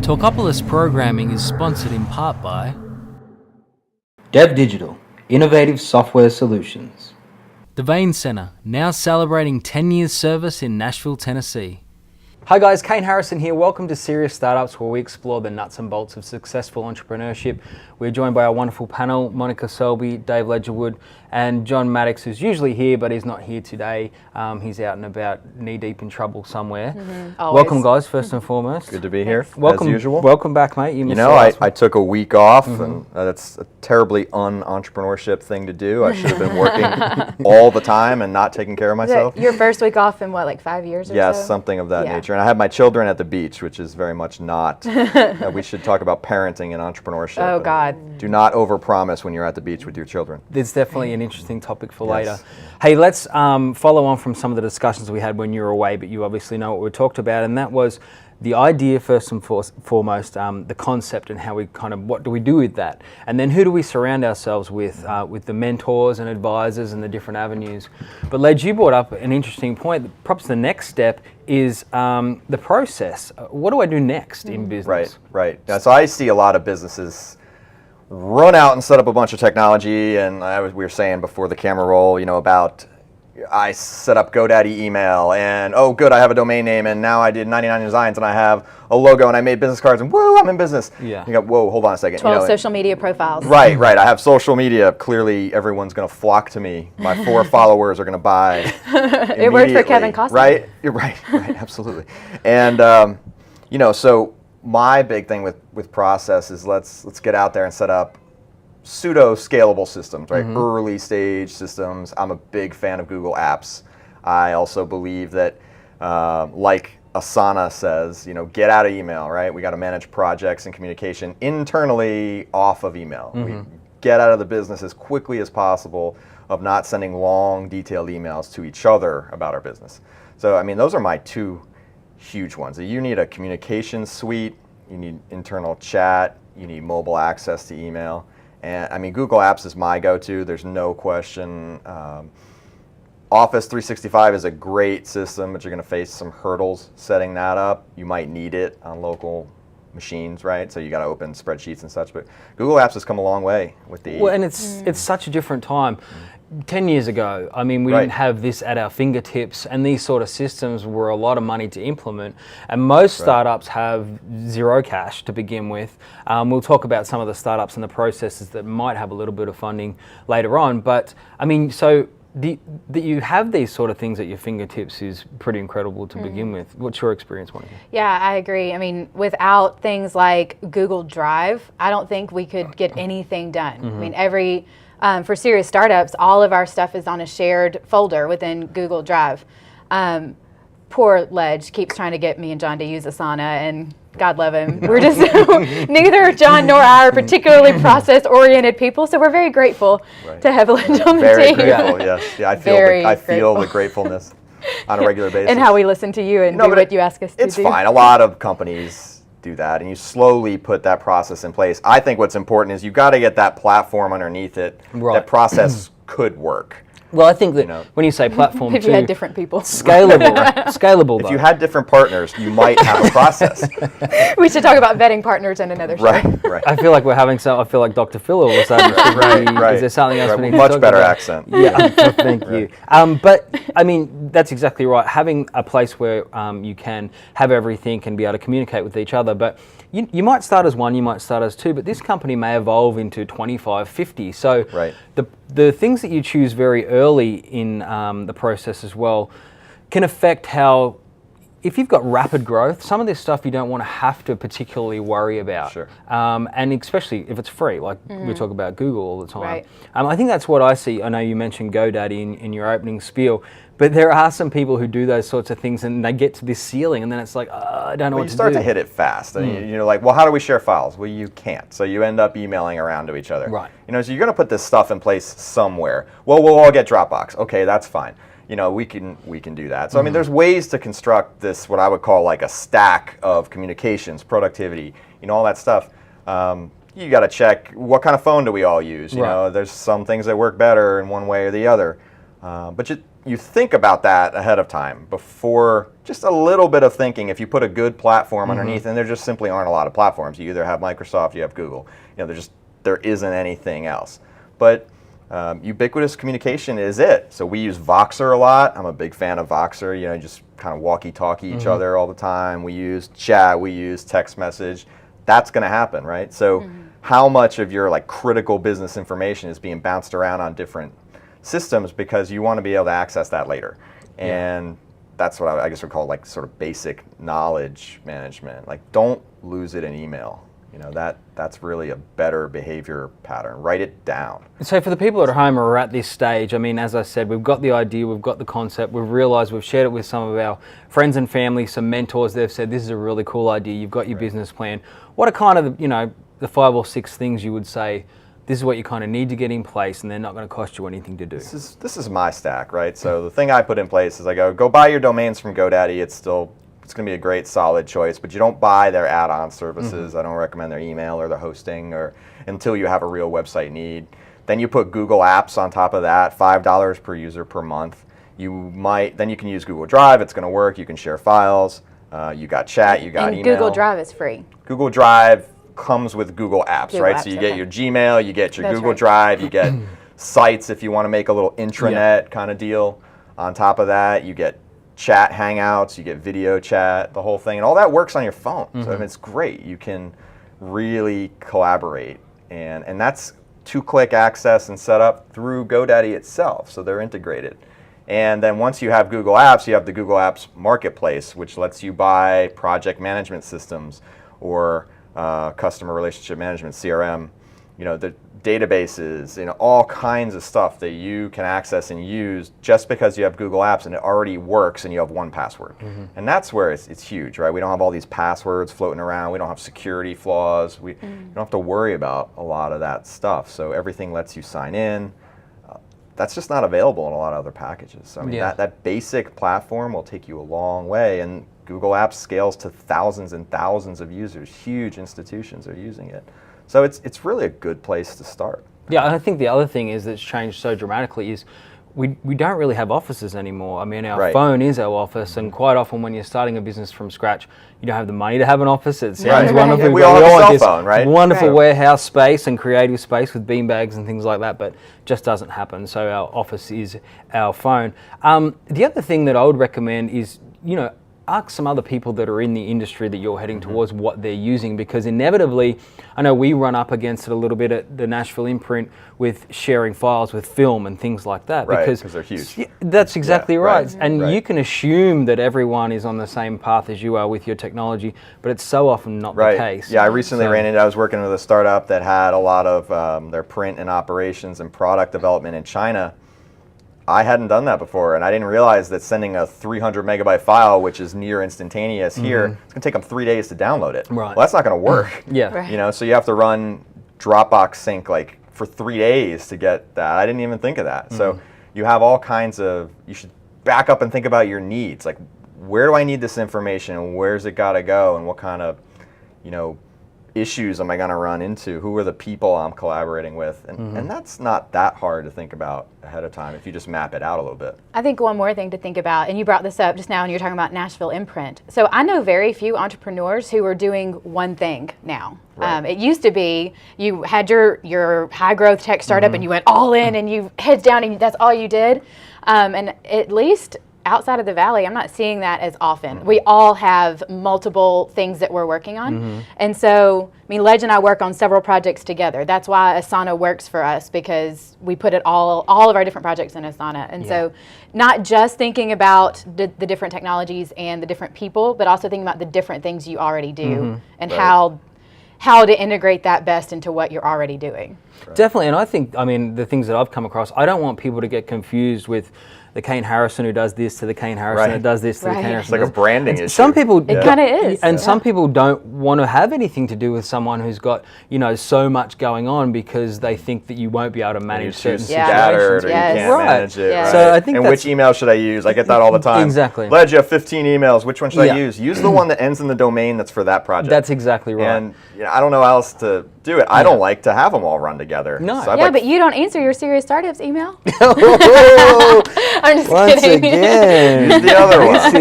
Talkopolis Programming is sponsored in part by Dev Digital, innovative software solutions. the Vane Center, now celebrating 10 years service in Nashville, Tennessee. Hi guys, Kane Harrison here. Welcome to Serious Startups, where we explore the nuts and bolts of successful entrepreneurship. We're joined by our wonderful panel, Monica Selby, Dave Ledgerwood, and John Maddox, who's usually here, but he's not here today. He's out and about, knee-deep in trouble somewhere. Welcome guys, first and foremost. Good to be here, Welcome, as usual. Welcome back, mate. You know, I took a week off, and that's a terribly un-entrepreneurship thing to do. I should have been working all the time and not taking care of myself. Your first week off in what, like 5 years or so? Yes, something of that nature. And I had my children at the beach, which is very much not. We should talk about parenting and entrepreneurship. Oh, God. Do not overpromise when you're at the beach with your children. It's definitely an interesting topic for later. Hey, let's follow on from some of the discussions we had when you were away, but you obviously know what we talked about, and that was the idea first and foremost, the concept and how we what do we do with that? And then who do we surround ourselves with the mentors and advisors and the different avenues. But Ledge, you brought up an interesting point. Perhaps the next step is the process. What do I do next in business? Right. Yeah, so I see a lot of businesses run out and set up a bunch of technology, and we were saying before the camera roll, about I set up GoDaddy email, and oh good, I have a domain name, and now I did 99 designs, and I have a logo, and I made business cards, and woo, I'm in business. Yeah. You go, whoa, hold on a second. 12 social media profiles. Right. I have social media. Clearly, everyone's going to flock to me. My 4 followers are going to buy. It worked for Kevin Costner. Right. You're right. Absolutely. And so my big thing with process is let's get out there and set up pseudo scalable systems, right? Early stage systems. I'm a big fan of Google Apps. I also believe that, like Asana says, get out of email, right? We got to manage projects and communication internally off of email. We get out of the business as quickly as possible of not sending long, detailed emails to each other about our business. So, those are my 2 huge ones. You need a communication suite, you need internal chat, you need mobile access to email. And Google Apps is my go-to, there's no question. Office 365 is a great system, but you're going to face some hurdles setting that up. You might need it on local machines, right? So you got to open spreadsheets and such. But Google Apps has come a long way with the. Well, and it's such a different time. 10 years ago, we didn't have this at our fingertips, and these sort of systems were a lot of money to implement. And most startups have zero cash to begin with. We'll talk about some of the startups and the processes that might have a little bit of funding later on. But so that you have these sort of things at your fingertips is pretty incredible to begin with. What's your experience, Monica? Yeah, I agree. Without things like Google Drive, I don't think we could get anything done. For Serious Startups, all of our stuff is on a shared folder within Google Drive. Poor Ledge keeps trying to get me and John to use Asana, and God love him. We're just, neither John nor I are particularly process-oriented people, so we're very grateful to have Ledge on the very team. Grateful, yes. Yeah, I feel the gratefulness on a regular basis. And how we listen to you and do what you ask us to do. It's fine. A lot of companies do that, and you slowly put that process in place. I think what's important is you've got to get that platform underneath it. That process could work. Well, I think that when you say platform, if you had different people, scalable. If you had different partners, you might have a process. We should talk about vetting partners in another show. Right. I feel like we're having I feel like Dr. Phil all of a sudden. Is there something else we need to talk about? Much better accent. Yeah, thank you. But that's exactly right. Having a place where you can have everything and be able to communicate with each other. But you might start as 1, you might start as 2, but this company may evolve into 25, 50. So the things that you choose very early in the process as well can affect how, if you've got rapid growth, some of this stuff you don't want to have to particularly worry about. Sure. And especially if it's free, like we talk about Google all the time. I think that's what I see. I know you mentioned GoDaddy in your opening spiel, but there are some people who do those sorts of things and they get to this ceiling and then it's like, I don't know what to do. You start to hit it fast. And you're like, well, how do we share files? Well, you can't. So you end up emailing around to each other. Right. So you're going to put this stuff in place somewhere. Well, we'll all get Dropbox. Okay, that's fine. We can do that. So there's ways to construct this, what I would call like a stack of communications, productivity, all that stuff. You got to check what kind of phone do we all use. There's some things that work better in one way or the other. But you think about that ahead of time before, just a little bit of thinking. If you put a good platform underneath, and there just simply aren't a lot of platforms. You either have Microsoft, you have Google. There isn't anything else. But ubiquitous communication is it. So we use Voxer a lot. I'm a big fan of Voxer. Just kind of walkie-talkie each other all the time. We use chat. We use text message. That's going to happen, right? So how much of your critical business information is being bounced around on different systems because you want to be able to access that later? And that's what I guess we call sort of basic knowledge management. Don't lose it in email. That's really a better behavior pattern. Write it down. So for the people at home who are at this stage, I mean, as I said, we've got the idea, we've got the concept, we've realized, we've shared it with some of our friends and family, some mentors. They've said, this is a really cool idea. You've got your business plan. What are kind of the 5 or 6 things you would say, this is what you kind of need to get in place, and they're not going to cost you anything to do? This is my stack, right? So the thing I put in place is I go buy your domains from GoDaddy. It's going to be a great, solid choice, but you don't buy their add-on services. I don't recommend their email or their hosting until you have a real website need. Then you put Google Apps on top of that, $5 per user per month. Then you can use Google Drive. It's going to work. You can share files. You got chat. You got email. Google Drive is free. Google Drive comes with Google Apps, right? So you get your Gmail, you get your Google Drive, you get sites if you want to make a little intranet kind of deal. On top of that, you get chat hangouts, you get video chat, the whole thing, and all that works on your phone. So it's great. You can really collaborate, and that's 2-click access and setup through GoDaddy itself, so they're integrated. And then once you have Google Apps, you have the Google Apps Marketplace, which lets you buy project management systems or customer relationship management, CRM, the databases, all kinds of stuff that you can access and use just because you have Google Apps and it already works and you have one password. And that's where it's huge, right? We don't have all these passwords floating around. We don't have security flaws. You don't have to worry about a lot of that stuff. So everything lets you sign in. That's just not available in a lot of other packages. So I mean, that basic platform will take you a long way, and Google Apps scales to thousands and thousands of users. Huge institutions are using it. So it's really a good place to start. Yeah, I think the other thing is that's changed so dramatically is we don't really have offices anymore. I mean, our phone is our office, and quite often when you're starting a business from scratch, you don't have the money to have an office. It sounds wonderful. We all have a cell phone, right? Wonderful warehouse space and creative space with beanbags and things like that, but just doesn't happen. So our office is our phone. The other thing that I would recommend is, ask some other people that are in the industry that you're heading towards what they're using, because inevitably, I know we run up against it a little bit at the Nashville Imprint with sharing files with film and things like that. Right, because they're huge. That's exactly right. And you can assume that everyone is on the same path as you are with your technology, but it's so often not the case. Yeah, I recently I was working with a startup that had a lot of their print and operations and product development in China. I hadn't done that before, and I didn't realize that sending a 300 megabyte file, which is near instantaneous here, it's going to take them 3 days to download it. Right. Well, that's not going to work. So you have to run Dropbox sync for 3 days to get that. I didn't even think of that. So you have all kinds of, you should back up and think about your needs. Where do I need this information, and where's it got to go, and what kind of, issues am I going to run into? Who are the people I'm collaborating with? And that's not that hard to think about ahead of time if you just map it out a little bit. I think one more thing to think about, and you brought this up just now when you were talking about Nashville Imprint. So I know very few entrepreneurs who are doing one thing now. It used to be you had your high growth tech startup and you went all in and you heads down and that's all you did. And at least outside of the Valley, I'm not seeing that as often. We all have multiple things that we're working on. And so, Ledge and I work on several projects together. That's why Asana works for us, because we put it all of our different projects in Asana. And so not just thinking about the different technologies and the different people, but also thinking about the different things you already do and how to integrate that best into what you're already doing. Definitely, and I think, the things that I've come across, I don't want people to get confused with the Kane Harrison who does this to the Kane Harrison who does this to the Kane Harrison. It's like a branding issue. Some people, it kind of is, and some people don't want to have anything to do with someone who's got so much going on, because they think that you won't be able to manage certain situations. Scattered, or you can't manage it. Right. So I think which email should I use? I get that all the time. Exactly. Ledge, you have 15 emails. Which one should I use? Use the one that ends in the domain that's for that project. That's exactly right. And I don't know how else to do it. I don't like to have them all run together. No. So but you don't answer your Serious Startups email. I'm just Once kidding. again. Use the other one. I tell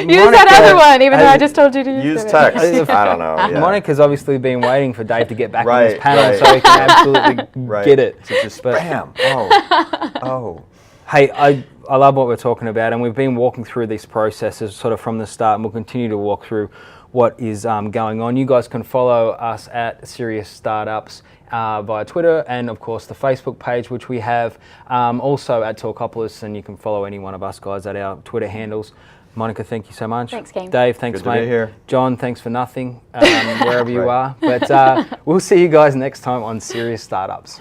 you, Use that other one, even though I just told you to use Use it. text. I don't know. Yeah. Monica's obviously been waiting for Dave to get back on Right, this panel right. so he can absolutely Right. get it. So just But- bam. Oh. Hey, I love what we're talking about, and we've been walking through these processes sort of from the start, and we'll continue to walk through what is going on. You guys can follow us at Serious Startups via Twitter, and of course the Facebook page, which we have, also at Talkopolis, and you can follow any one of us guys at our Twitter handles. Monica, thank you so much. Thanks, Kane. Dave, thanks, Good to be mate. here. John, thanks for nothing, wherever you Right. are. But we'll see you guys next time on Serious Startups.